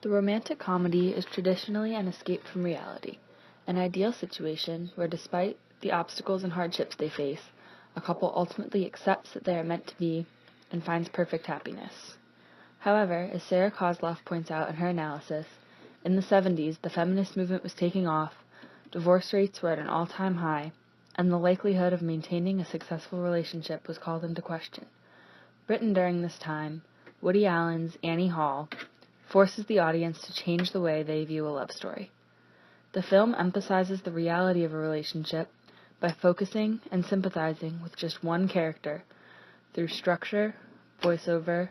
The romantic comedy is traditionally an escape from reality, an ideal situation where despite the obstacles and hardships they face, a couple ultimately accepts that they are meant to be and finds perfect happiness. However, as Sarah Kozloff points out in her analysis, in the 70s the feminist movement was taking off, divorce rates were at an all-time high, and the likelihood of maintaining a successful relationship was called into question. Written during this time, Woody Allen's Annie Hall forces the audience to change the way they view a love story. The film emphasizes the reality of a relationship by focusing and sympathizing with just one character through structure, voiceover,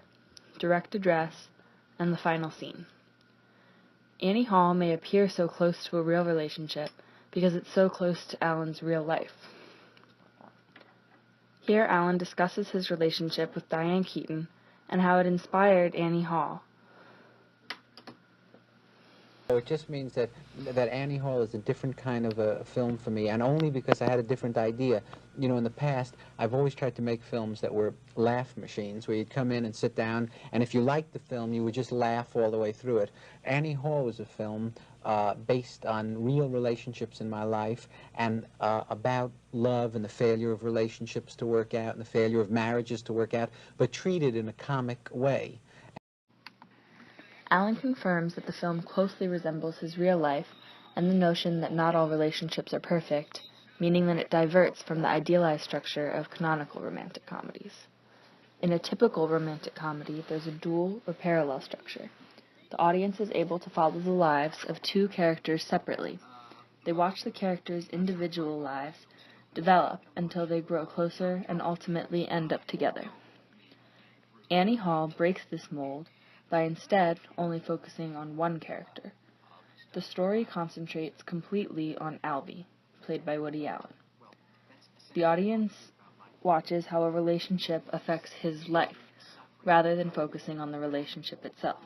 direct address, and the final scene. Annie Hall may appear so close to a real relationship because it's so close to Allen's real life. Here Allen discusses his relationship with Diane Keaton and how it inspired Annie Hall. It just means that Annie Hall is a different kind of a film for me, and only because I had a different idea. You know, in the past, I've always tried to make films that were laugh machines, where you'd come in and sit down, and if you liked the film, you would just laugh all the way through it. Annie Hall was a film based on real relationships in my life, and about love and the failure of relationships to work out, and the failure of marriages to work out, but treated in a comic way. Allen confirms that the film closely resembles his real life and the notion that not all relationships are perfect, meaning that it diverts from the idealized structure of canonical romantic comedies. In a typical romantic comedy, there's a dual or parallel structure. The audience is able to follow the lives of two characters separately. They watch the characters' individual lives develop until they grow closer and ultimately end up together. Annie Hall breaks this mold by instead only focusing on one character. The story concentrates completely on Alvy, played by Woody Allen. The audience watches how a relationship affects his life, rather than focusing on the relationship itself.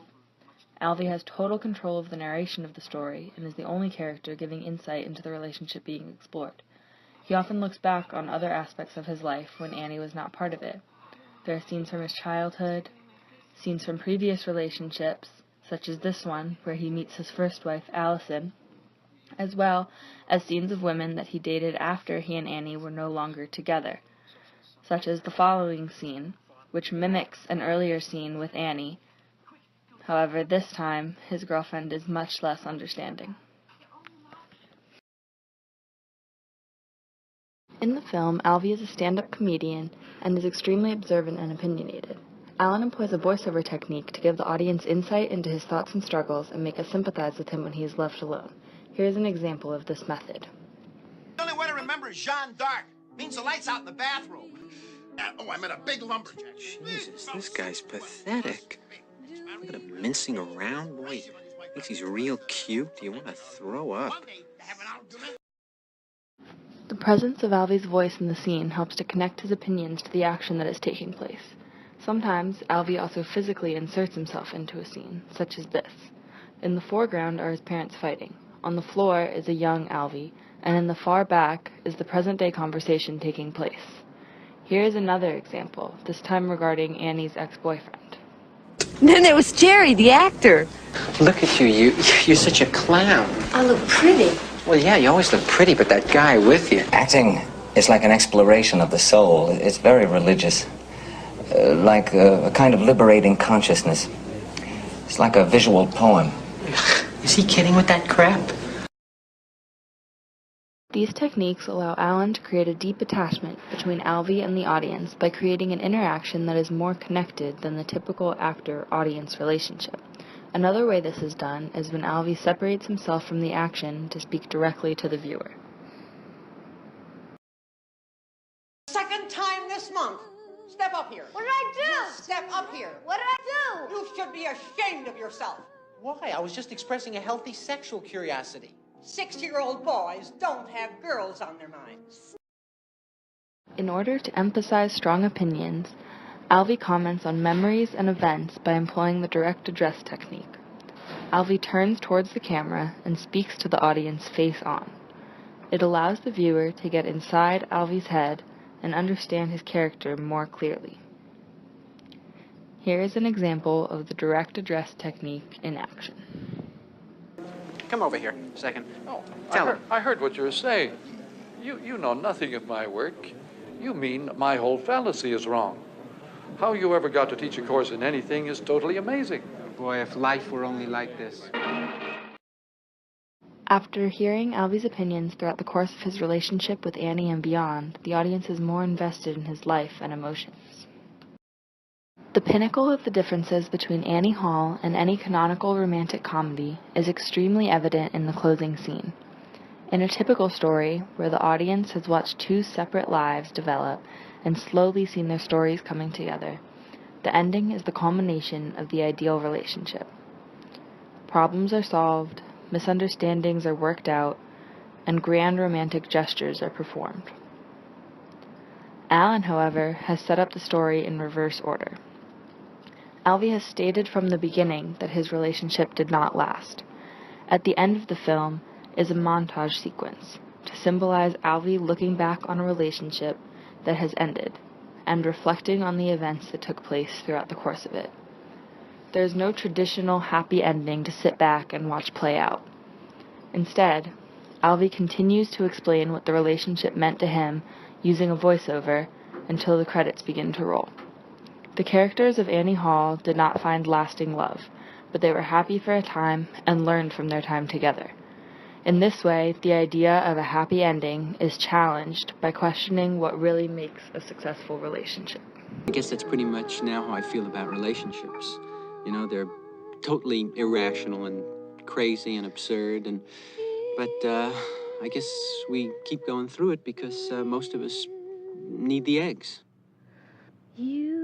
Alvy has total control of the narration of the story and is the only character giving insight into the relationship being explored. He often looks back on other aspects of his life when Annie was not part of it. There are scenes from his childhood, scenes from previous relationships, such as this one, where he meets his first wife, Allison, as well as scenes of women that he dated after he and Annie were no longer together, such as the following scene, which mimics an earlier scene with Annie. However, this time, his girlfriend is much less understanding. In the film, Alvy is a stand-up comedian and is extremely observant and opinionated. Allen employs a voiceover technique to give the audience insight into his thoughts and struggles and make us sympathize with him when he is left alone. Here's an example of this method. The only way to remember is Jeanne d'Arc. Means the lights out in the bathroom. I met a big lumberjack. Jesus, this guy's pathetic. Look at him mincing around. Boy, he thinks he's real cute. You want to throw up. The presence of Alvy's voice in the scene helps to connect his opinions to the action that is taking place. Sometimes, Alvy also physically inserts himself into a scene, such as this. In the foreground are his parents fighting. On the floor is a young Alvy, and in the far back is the present-day conversation taking place. Here is another example, this time regarding Annie's ex-boyfriend. Then there was Jerry, the actor. Look at you. You're such a clown. I look pretty. Well, yeah, you always look pretty, but that guy with you. Acting is like an exploration of the soul. It's very religious. Like a kind of liberating consciousness. It's like a visual poem. Is he kidding with that crap? These techniques allow Allen to create a deep attachment between Alvy and the audience by creating an interaction that is more connected than the typical actor-audience relationship. Another way this is done is when Alvy separates himself from the action to speak directly to the viewer. Second time this month. Step up here. What did I do? Just step up here. What did I do? You should be ashamed of yourself. Why? I was just expressing a healthy sexual curiosity. 60-year-old boys don't have girls on their minds. In order to emphasize strong opinions, Alvy comments on memories and events by employing the direct address technique. Alvy turns towards the camera and speaks to the audience face on. It allows the viewer to get inside Alvy's head and understand his character more clearly. Here is an example of the direct address technique in action. come over here a second. Oh, Tell him. I heard what you were saying. You know nothing of my work. You mean my whole fallacy is wrong. How you ever got to teach a course in anything is totally amazing. Boy, if life were only like this. After hearing Alvy's opinions throughout the course of his relationship with Annie and beyond, the audience is more invested in his life and emotions. The pinnacle of the differences between Annie Hall and any canonical romantic comedy is extremely evident in the closing scene. In a typical story, where the audience has watched two separate lives develop and slowly seen their stories coming together, the ending is the culmination of the ideal relationship. Problems are solved, misunderstandings are worked out, and grand romantic gestures are performed. Alan, however, has set up the story in reverse order. Alvy has stated from the beginning that his relationship did not last. At the end of the film is a montage sequence to symbolize Alvy looking back on a relationship that has ended and reflecting on the events that took place throughout the course of it. There is no traditional happy ending to sit back and watch play out. Instead, Alvy continues to explain what the relationship meant to him using a voiceover until the credits begin to roll. The characters of Annie Hall did not find lasting love, but they were happy for a time and learned from their time together. In this way, the idea of a happy ending is challenged by questioning what really makes a successful relationship. I guess that's pretty much now how I feel about relationships. You know, they're totally irrational and crazy and absurd, but I guess we keep going through it because most of us need the eggs. You